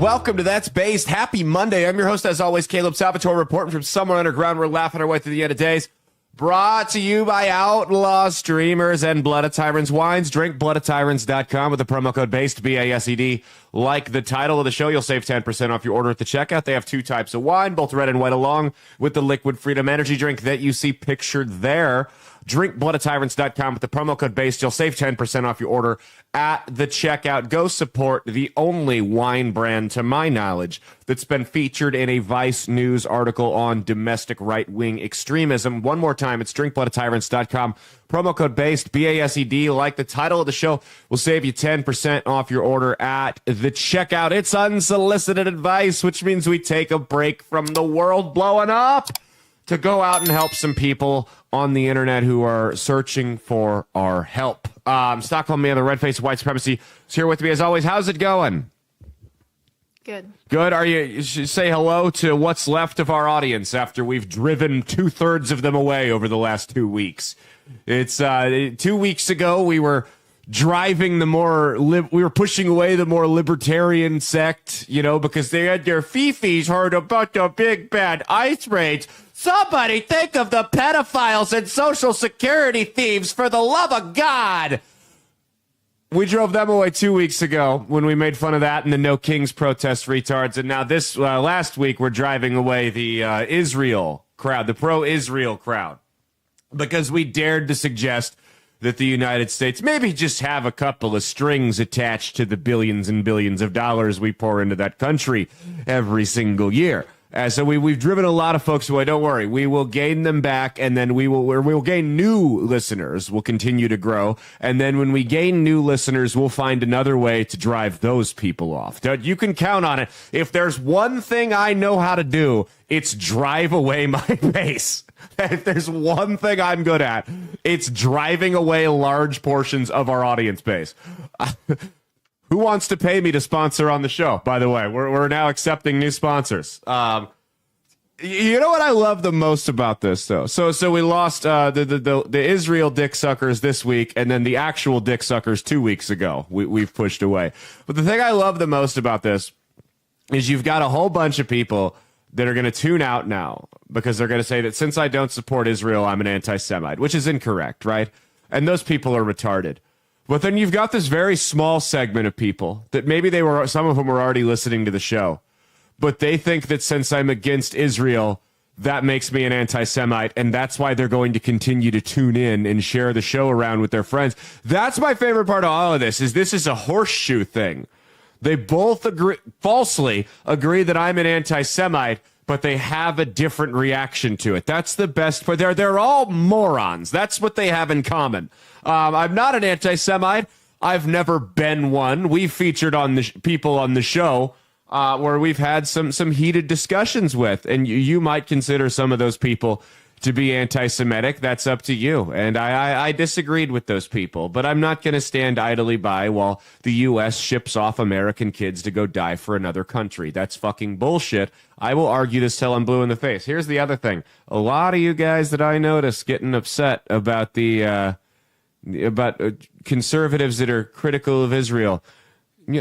Welcome to That's Based. Happy Monday. I'm your host, as always, Caleb Salvatore, reporting from somewhere underground. We're laughing our way through the end of days. Brought to you by Outlaw Streamers and Blood of Tyrants Wines. Drink bloodoftyrants.com with the promo code BASED, B-A-S-E-D. Like the title of the show, you'll save 10% off your order at the checkout. They have two types of wine, both red and white, along with the Liquid Freedom energy drink that you see pictured there. Drink bloodoftyrants.com with the promo code BASED. You'll save 10% off your order at the checkout. Go support the only wine brand, to my knowledge, that's been featured in a Vice News article on domestic right-wing extremism. One more time, it's drinkbloodoftyrants.com. Promo code BASED, B-A-S-E-D. Like the title of the show, will save you 10% off your order at the checkout. It's unsolicited advice, which means we take a break from the world blowing up to go out and help some people on the internet who are searching for our help. Stockholm man, the red face of white supremacy, is here with me as always. How's it going? Good. Good. You should say hello to what's left of our audience after we've driven 2/3 of them away over the last 2 weeks. It's 2 weeks ago we were driving we were pushing away the more libertarian sect, because they had their fifis heard about the big bad ICE raids. Somebody think of the pedophiles and Social Security thieves, for the love of God. We drove them away 2 weeks ago when we made fun of that and the No Kings protest retards. And now this last week, we're driving away the Israel crowd, the pro-Israel crowd, because we dared to suggest that the United States maybe just have a couple of strings attached to the billions and billions of dollars we pour into that country every single year. So we've driven a lot of folks away. Don't worry. We will gain them back, and then we will gain new listeners. We'll continue to grow. And then when we gain new listeners, we'll find another way to drive those people off. You can count on it. If there's one thing I know how to do, it's drive away my base. If there's one thing I'm good at, it's driving away large portions of our audience base. Who wants to pay me to sponsor on the show? By the way, we're now accepting new sponsors. You know what I love the most about this, though? So we lost the Israel dick suckers this week, and then the actual dick suckers 2 weeks ago. We've pushed away. But the thing I love the most about this is you've got a whole bunch of people that are going to tune out now because they're going to say that since I don't support Israel, I'm an anti-Semite, which is incorrect, right? And those people are retarded. But then you've got this very small segment of people that maybe some of them were already listening to the show, but they think that since I'm against Israel, that makes me an anti-Semite, and that's why they're going to continue to tune in and share the show around with their friends. That's my favorite part of all of this is a horseshoe thing. They both falsely agree that I'm an anti-Semite, but they have a different reaction to it. That's the best part. They're all morons. That's what they have in common. I'm not an anti-Semite. I've never been one. We've featured on the people on the show where we've had some heated discussions with, and you might consider some of those people to be anti-Semitic. That's up to you. And I disagreed with those people, but I'm not going to stand idly by while the U.S. ships off American kids to go die for another country. That's fucking bullshit. I will argue this till I'm blue in the face. Here's the other thing. A lot of you guys that I notice getting upset about conservatives that are critical of Israel.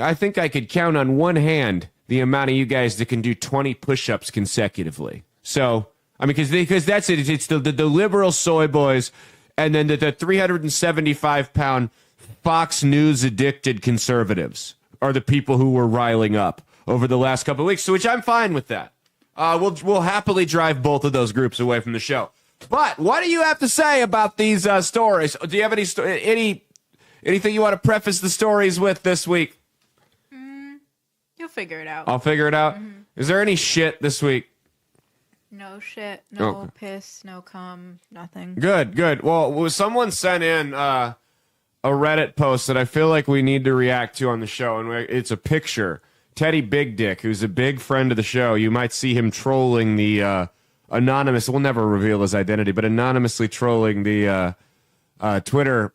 I think I could count on one hand the amount of you guys that can do 20 push-ups consecutively. So, I mean, because that's it. It's the liberal soy boys and then the 375-pound Fox News-addicted conservatives are the people who were riling up over the last couple of weeks, so which I'm fine with that. We'll happily drive both of those groups away from the show. But what do you have to say about these stories? Do you have anything you want to preface the stories with this week? You'll figure it out. I'll figure it out. Mm-hmm. Is there any shit this week? No shit, no piss, no cum, nothing. Good. Well, someone sent in a Reddit post that I feel like we need to react to on the show, and it's a picture. Teddy Big Dick, who's a big friend of the show, you might see him trolling the anonymous, we'll never reveal his identity, but anonymously trolling the Twitter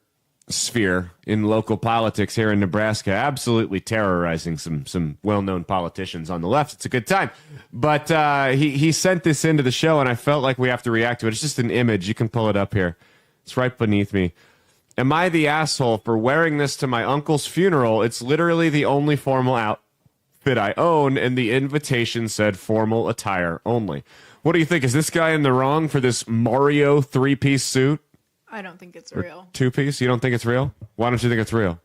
sphere in local politics here in Nebraska, absolutely terrorizing some well-known politicians on the left. It's a good time. But he sent this into the show, and I felt like we have to react to it. It's just an image. You can pull it up here. It's right beneath me. Am I the asshole for wearing this to my uncle's funeral? It's literally the only formal outfit outfit I own, and the invitation said formal attire only. What do you think? Is this guy in the wrong for this Mario 3-piece suit? I don't think it's real. 2-piece? You don't think it's real? Why don't you think it's real?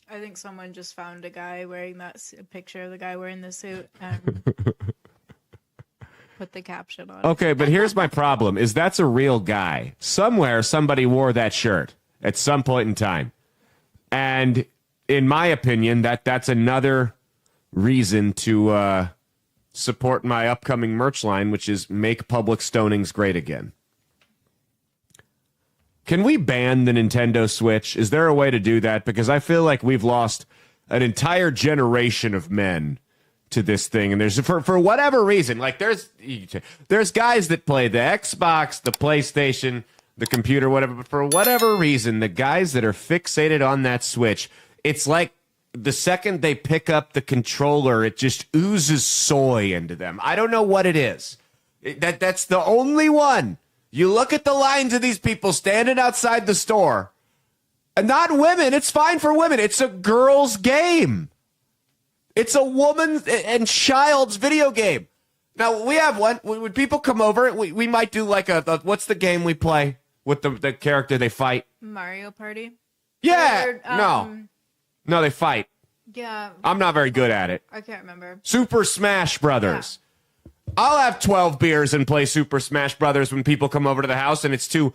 I think someone just found a guy wearing a picture of the guy wearing the suit and put the caption on. Okay, but here's my problem, is that's a real guy. Somewhere, somebody wore that shirt at some point in time. And in my opinion, that's another reason to support my upcoming merch line, which is Make Public Stonings Great Again. Can we ban the Nintendo Switch? Is there a way to do that? Because I feel like we've lost an entire generation of men to this thing. And there's, for whatever reason, like there's guys that play the Xbox, the PlayStation, the computer, whatever. But for whatever reason, the guys that are fixated on that Switch, it's like the second they pick up the controller, it just oozes soy into them. I don't know what it is. That's the only one. You look at the lines of these people standing outside the store, and not women. It's fine for women. It's a girl's game. It's a woman and child's video game. Now, we have one. When people come over, we might do like a what's the game we play with the character they fight? Mario Party? Yeah. No, they fight. Yeah. I'm not very good at it. I can't remember. Super Smash Brothers. Yeah. I'll have 12 beers and play Super Smash Brothers when people come over to the house and it's too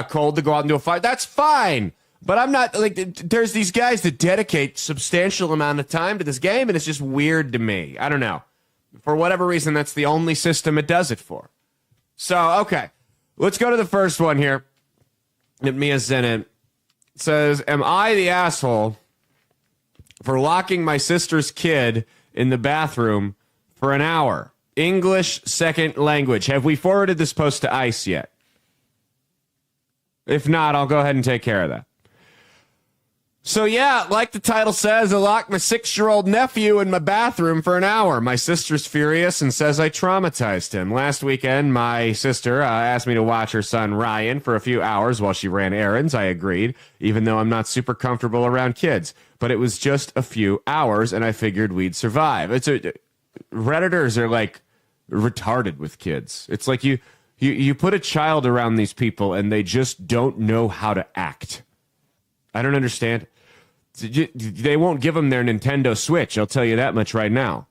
cold to go out and do a fight. That's fine. But I'm not, like, there's these guys that dedicate substantial amount of time to this game, and it's just weird to me. I don't know. For whatever reason, that's the only system it does it for. So, okay. Let's go to the first one here that Mia sent in. It says, am I the asshole for locking my sister's kid in the bathroom for an hour? English second language. Have we forwarded this post to ICE yet? If not, I'll go ahead and take care of that. So yeah, like the title says, I locked my 6-year-old nephew in my bathroom for an hour. My sister's furious and says I traumatized him. Last weekend, my sister asked me to watch her son Ryan for a few hours while she ran errands. I agreed, even though I'm not super comfortable around kids. But it was just a few hours, and I figured we'd survive. Redditors are like retarded with kids. It's like you put a child around these people and they just don't know how to act. I don't understand. They won't give them their Nintendo Switch, I'll tell you that much right now.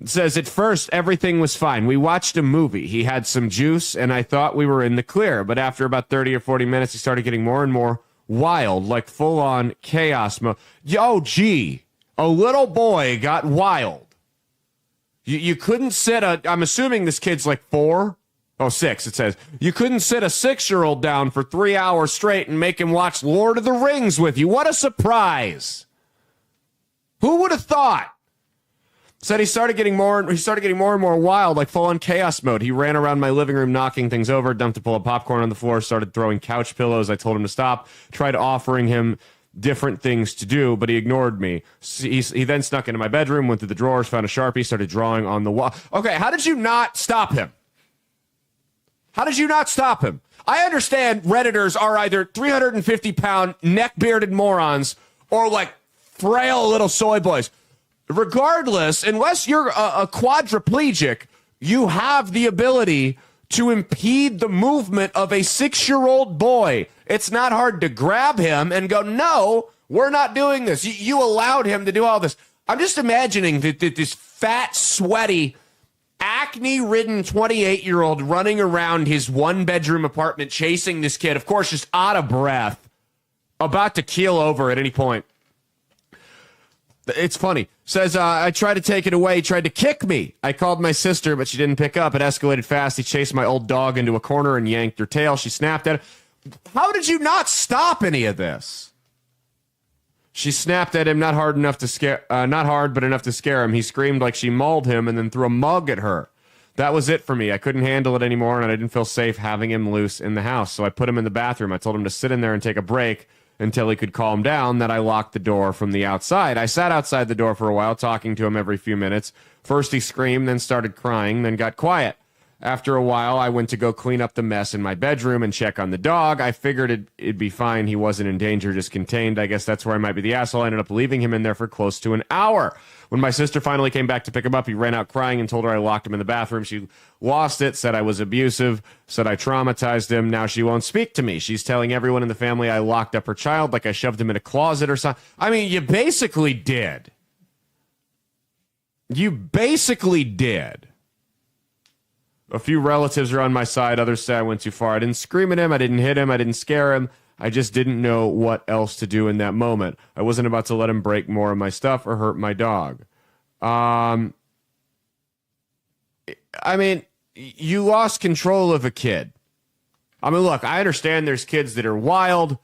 It says, at first, everything was fine. We watched a movie. He had some juice, and I thought we were in the clear. But after about 30 or 40 minutes, he started getting more and more wild, like full-on chaos mode. Oh, gee, a little boy got wild. You couldn't sit I'm assuming this kid's like 4. Oh, 6, it says. You couldn't sit a 6-year-old down for 3 hours straight and make him watch Lord of the Rings with you. What a surprise. Who would have thought? Said he started getting more and more wild, like full on chaos mode. He ran around my living room knocking things over, dumped a bowl of popcorn on the floor, started throwing couch pillows. I told him to stop, tried offering him different things to do, but he ignored me. He then snuck into my bedroom, went through the drawers, found a Sharpie, started drawing on the wall. Okay, how did you not stop him? How did you not stop him? I understand Redditors are either 350-pound neck-bearded morons or like frail little soy boys. Regardless, unless you're a quadriplegic, you have the ability to impede the movement of a 6-year-old boy. It's not hard to grab him and go, no, we're not doing this. You allowed him to do all this. I'm just imagining that this fat, sweaty, acne-ridden 28-year-old running around his one-bedroom apartment chasing this kid, of course, just out of breath, about to keel over at any point. It's funny. Says, I tried to take it away. He tried to kick me. I called my sister, but she didn't pick up. It escalated fast. He chased my old dog into a corner and yanked her tail. She snapped at him. How did you not stop any of this? She snapped at him, not hard, but enough to scare him. He screamed like she mauled him and then threw a mug at her. That was it for me. I couldn't handle it anymore, and I didn't feel safe having him loose in the house. So I put him in the bathroom. I told him to sit in there and take a break until he could calm down. Then I locked the door from the outside. I sat outside the door for a while, talking to him every few minutes. First he screamed, then started crying, then got quiet. After a while, I went to go clean up the mess in my bedroom and check on the dog. I figured it'd be fine. He wasn't in danger, just contained. I guess that's where I might be the asshole. I ended up leaving him in there for close to an hour. When my sister finally came back to pick him up, he ran out crying and told her I locked him in the bathroom. She lost it, said I was abusive, said I traumatized him. Now she won't speak to me. She's telling everyone in the family I locked up her child, like I shoved him in a closet or something. I mean, you basically did. You basically did. A few relatives are on my side. Others say I went too far. I didn't scream at him. I didn't hit him. I didn't scare him. I just didn't know what else to do in that moment. I wasn't about to let him break more of my stuff or hurt my dog. I mean, you lost control of a kid. I mean, look, I understand there's kids that are wild.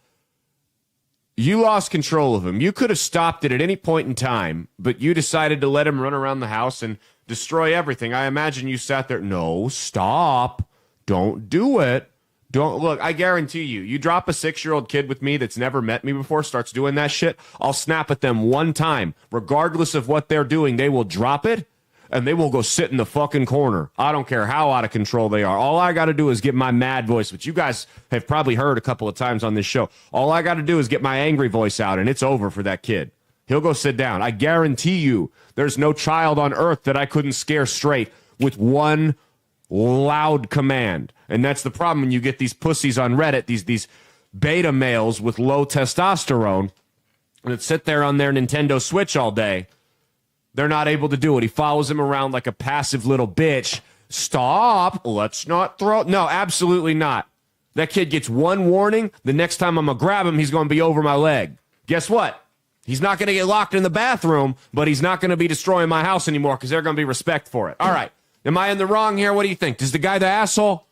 You lost control of him. You could have stopped it at any point in time, but you decided to let him run around the house and destroy everything. I imagine you sat there. No, stop. Don't do it. Don't look. I guarantee you, you drop a 6-year-old kid with me that's never met me before, starts doing that shit, I'll snap at them one time. Regardless of what they're doing, they will drop it and they will go sit in the fucking corner. I don't care how out of control they are. All I got to do is get my mad voice, which you guys have probably heard a couple of times on this show. All I got to do is get my angry voice out and it's over for that kid. He'll go sit down. I guarantee you there's no child on earth that I couldn't scare straight with one loud command. And that's the problem when you get these pussies on Reddit, these beta males with low testosterone that sit there on their Nintendo Switch all day. They're not able to do it. He follows him around like a passive little bitch. Stop. Let's not throw. No, absolutely not. That kid gets one warning. The next time I'm going to grab him, he's going to be over my leg. Guess what? He's not going to get locked in the bathroom, but he's not going to be destroying my house anymore because there's going to be respect for it. All right. Am I in the wrong here? What do you think? Is the guy the asshole?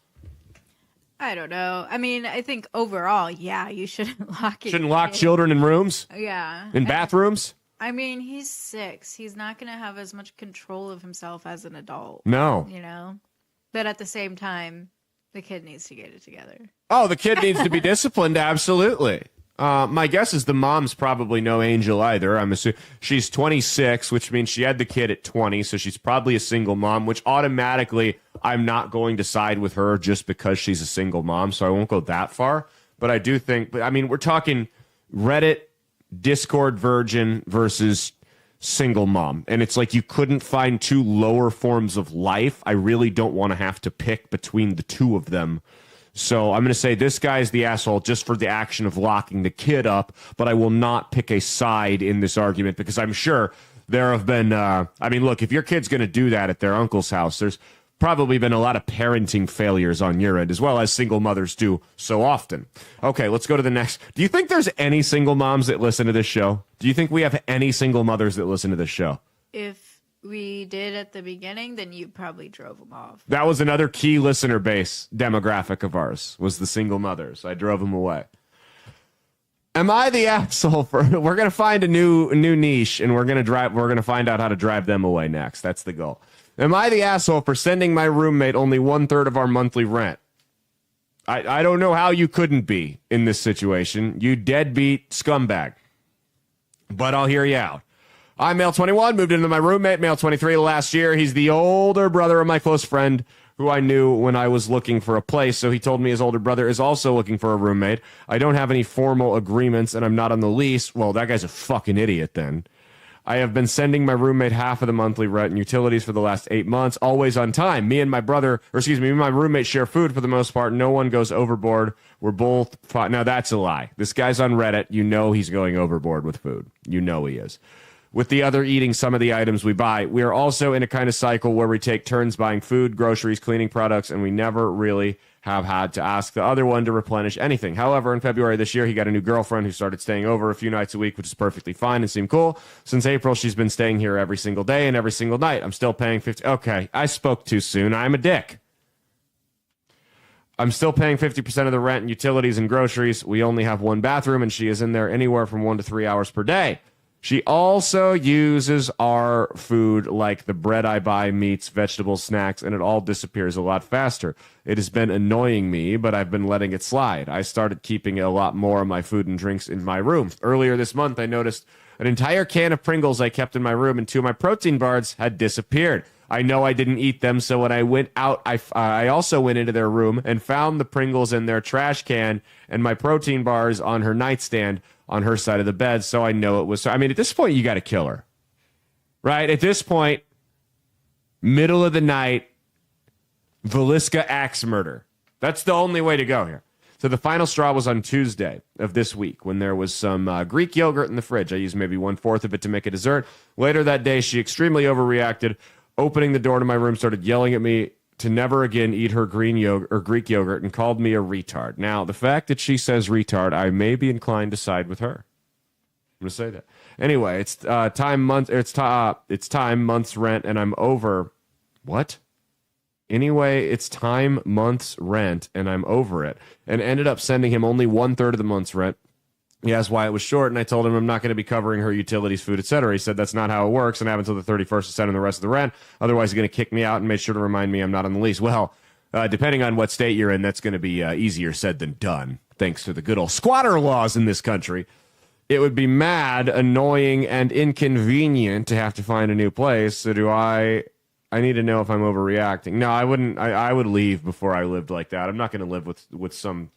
I don't know. I mean, I think overall, yeah, you shouldn't lock it. Shouldn't lock children in rooms? Yeah. In bathrooms? I mean, he's 6. He's not going to have as much control of himself as an adult. No. You know? But at the same time, the kid needs to get it together. Oh, the kid needs to be disciplined, absolutely. My guess is the mom's probably no angel either. I'm assuming she's 26, which means she had the kid at 20, so she's probably a single mom, which automatically I'm not going to side with her just because she's a single mom, so I won't go that far. But I do think, I mean, we're talking Reddit, Discord virgin versus single mom. And it's like you couldn't find two lower forms of life. I really don't want to have to pick between the two of them. So I'm going to say this guy's the asshole just for the action of locking the kid up, but I will not pick a side in this argument because I'm sure there have been, I mean, look, if your kid's going to do that at their uncle's house, there's probably been a lot of parenting failures on your end, as well as single mothers do so often. Okay, let's go to the next. Do you think there's any single moms that listen to this show? Do you think we have any single mothers that listen to this show? If we did at the beginning, then you probably drove them off. That was another key listener base demographic of ours, was the single mothers. I drove them away. Am I the asshole for? We're gonna find a new niche, and we're gonna find out how to drive them away next. That's the goal. Am I the asshole for sending my roommate only 1/3 of our monthly rent? I don't know how you couldn't be in this situation, you deadbeat scumbag. But I'll hear you out. I'm male 21, moved into my roommate, male 23 last year. He's the older brother of my close friend who I knew when I was looking for a place, so he told me his older brother is also looking for a roommate. I don't have any formal agreements, and I'm not on the lease. Well, that guy's a fucking idiot then. I have been sending my roommate half of the monthly rent and utilities for the last 8 months, always on time. Me and my roommate share food for the most part. No one goes overboard. We're both fine. Now, that's a lie. This guy's on Reddit. You know he's going overboard with food. You know he is. With the other eating some of the items we buy. We are also in a kind of cycle where we take turns buying food, groceries, cleaning products, and we never really have had to ask the other one to replenish anything. However, in February this year, he got a new girlfriend who started staying over a few nights a week, which is perfectly fine and seemed cool. Since April, she's been staying here every single day and every single night. I'm still paying 50. Okay, I spoke too soon. I'm a dick. I'm still paying 50% of the rent and utilities and groceries. We only have one bathroom, and she is in there anywhere from 1 to 3 hours per day. She also uses our food like the bread I buy, meats, vegetables, snacks, and it all disappears a lot faster. It has been annoying me, but I've been letting it slide. I started keeping a lot more of my food and drinks in my room. Earlier this month, I noticed an entire can of Pringles I kept in my room and 2 of my protein bars had disappeared. I know I didn't eat them, so when I went out, I also went into their room and found the Pringles in their trash can and my protein bars on her nightstand on her side of the bed, so I know it was her. I mean, at this point, you got to kill her. Right? At this point, middle of the night, Velisca axe murder. That's the only way to go here. So the final straw was on Tuesday of this week when there was some Greek yogurt in the fridge. I used maybe 1/4 of it to make a dessert. Later that day, she extremely overreacted, opening the door to my room, started yelling at me to never again eat her green yogurt or Greek yogurt and called me a retard. Now, the fact that she says retard, I may be inclined to side with her. I'm going to say that. Anyway, it's time, month's rent, and I'm over. What? Anyway, it's time, month's rent, and I'm over it. And ended up sending him only 1/3 of the month's rent. He asked why it was short, and I told him I'm not going to be covering her utilities, food, etc. He said that's not how it works, and I have until the 31st to send him the rest of the rent. Otherwise, he's going to kick me out and made sure to remind me I'm not on the lease. Well, depending on what state you're in, that's going to be easier said than done, thanks to the good old squatter laws in this country. It would be mad, annoying, and inconvenient to have to find a new place. So I need to know if I'm overreacting. No, I wouldn't. I would leave before I lived like that. I'm not going to live with some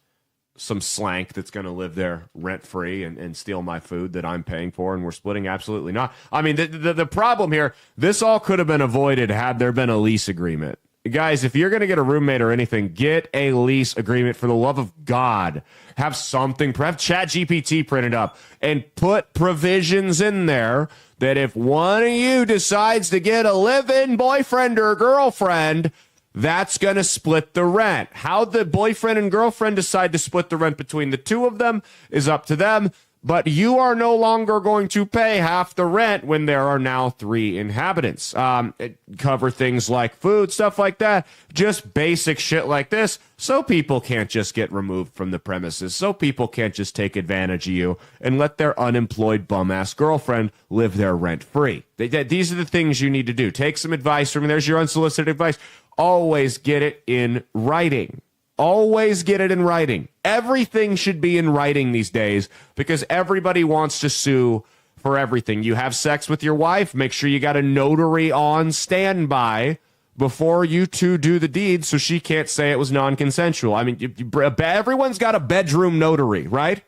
slank that's going to live there rent free and steal my food that I'm paying for and we're splitting. Absolutely not. I mean, the problem here, this all could have been avoided had there been a lease agreement. Guys, if you're going to get a roommate or anything, get a lease agreement for the love of God. Have something, have ChatGPT printed up and put provisions in there that if one of you decides to get a live-in boyfriend or girlfriend, that's going to split the rent. How the boyfriend and girlfriend decide to split the rent between the two of them is up to them. But you are no longer going to pay half the rent when there are now 3 inhabitants. Cover things like food, stuff like that. Just basic shit like this. So people can't just get removed from the premises. So people can't just take advantage of you and let their unemployed bum-ass girlfriend live there rent-free. These are the things you need to do. Take some advice from me. There's your unsolicited advice. Always get it in writing. Always get it in writing. Everything should be in writing these days because everybody wants to sue for everything. You have sex with your wife, make sure you got a notary on standby before you two do the deed so she can't say it was non-consensual. I mean, everyone's got a bedroom notary, right?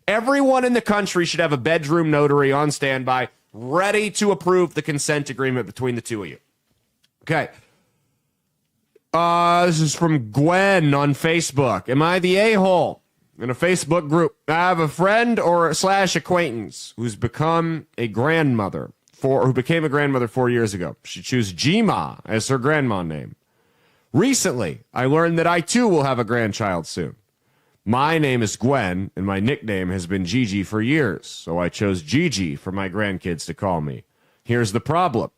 Everyone in the country should have a bedroom notary on standby ready to approve the consent agreement between the two of you. Okay. This is from Gwen on Facebook. Am I the a-hole in a Facebook group? I have a friend or / acquaintance who's become a grandmother who became a grandmother 4 years ago. She chose Jima as her grandma name. Recently, I learned that I too will have a grandchild soon. My name is Gwen, and my nickname has been Gigi for years, so I chose Gigi for my grandkids to call me. Here's the problem.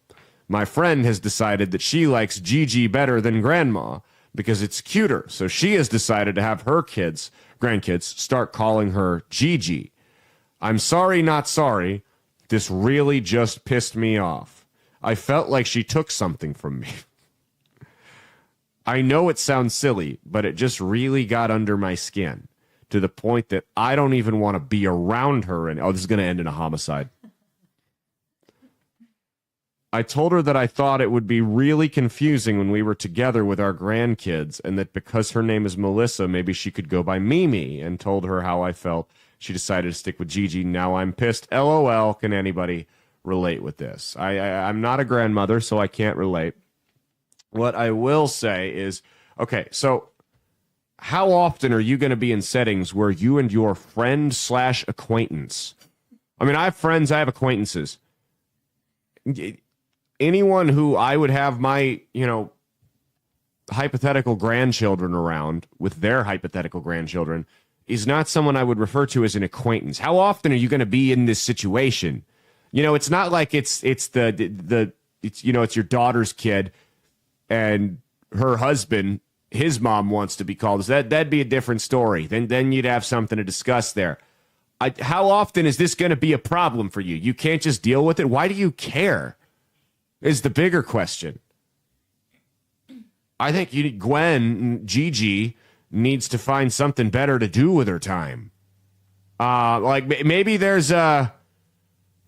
My friend has decided that she likes Gigi better than Grandma because it's cuter. So she has decided to have her grandkids, start calling her Gigi. I'm sorry, not sorry. This really just pissed me off. I felt like she took something from me. I know it sounds silly, but it just really got under my skin to the point that I don't even want to be around her. And this is going to end in a homicide. I told her that I thought it would be really confusing when we were together with our grandkids and that because her name is Melissa, maybe she could go by Mimi, and told her how I felt. She decided to stick with Gigi. Now I'm pissed. LOL. Can anybody relate with this? I'm not a grandmother, so I can't relate. What I will say is, okay, so how often are you going to be in settings where you and your friend / acquaintance, I mean, I have friends, I have acquaintances. Anyone who I would have my, hypothetical grandchildren around with their hypothetical grandchildren is not someone I would refer to as an acquaintance. How often are you going to be in this situation? It's not like it's your daughter's kid and her husband, his mom wants to be called. That'd be a different story. Then you'd have something to discuss there. How often is this going to be a problem for you? You can't just deal with it. Why do you care? Is the bigger question. I think Gigi needs to find something better to do with her time. Maybe there's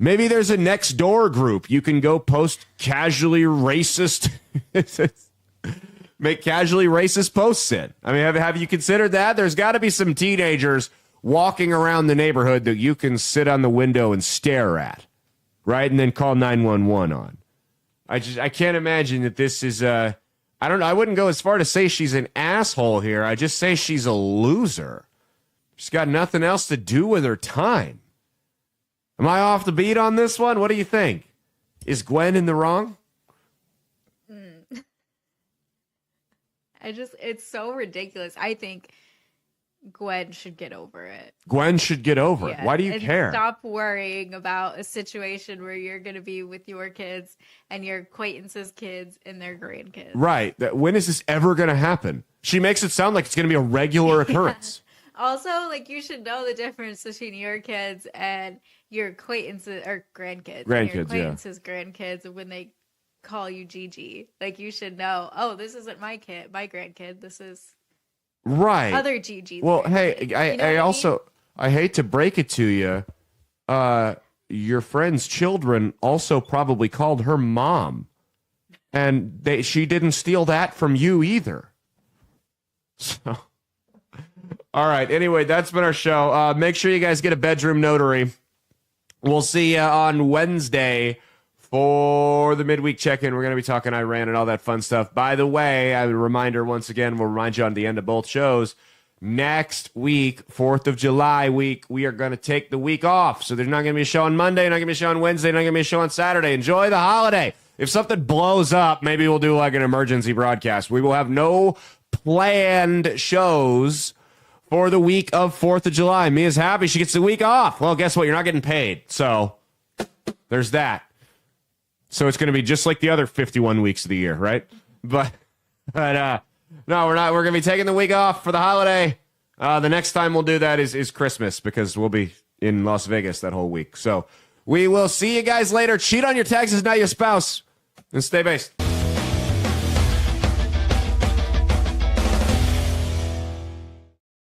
Maybe there's a next door group. You can go post casually racist, make casually racist posts in. I mean, have you considered that? There's got to be some teenagers walking around the neighborhood that you can sit on the window and stare at, right? And then call 911 on. I can't imagine that this is I don't know. I wouldn't go as far to say she's an asshole here. I just say she's a loser. She's got nothing else to do with her time. Am I off the beat on this one? What do you think? Is Gwen in the wrong? It's so ridiculous. I think Gwen should get over it. Gwen should get over it. Why do you care? Stop worrying about a situation where you're going to be with your kids and your acquaintances' kids and their grandkids. Right. When is this ever going to happen? She makes it sound like it's going to be a regular occurrence. Also, like, you should know the difference between your kids and your acquaintances or grandkids. Your acquaintances' grandkids when they call you Gigi. Like, you should know, oh, this isn't my kid, my grandkid. This is right. Other Gigi. Well, hey, I hate to break it to you. Your friend's children also probably called her mom. And she didn't steal that from you either. So, all right. Anyway, that's been our show. Make sure you guys get a bedroom notary. We'll see you on Wednesday for the midweek check-in. We're going to be talking Iran and all that fun stuff. By the way, a reminder once again, we'll remind you on the end of both shows, next week, 4th of July week, we are going to take the week off. So there's not going to be a show on Monday, not going to be a show on Wednesday, not going to be a show on Saturday. Enjoy the holiday. If something blows up, maybe we'll do like an emergency broadcast. We will have no planned shows for the week of 4th of July. Mia's happy she gets the week off. Well, guess what? You're not getting paid. So there's that. So it's going to be just like the other 51 weeks of the year, right? But no, we're not. We're going to be taking the week off for the holiday. The next time we'll do that is Christmas because we'll be in Las Vegas that whole week. So we will see you guys later. Cheat on your taxes, not your spouse. And stay based.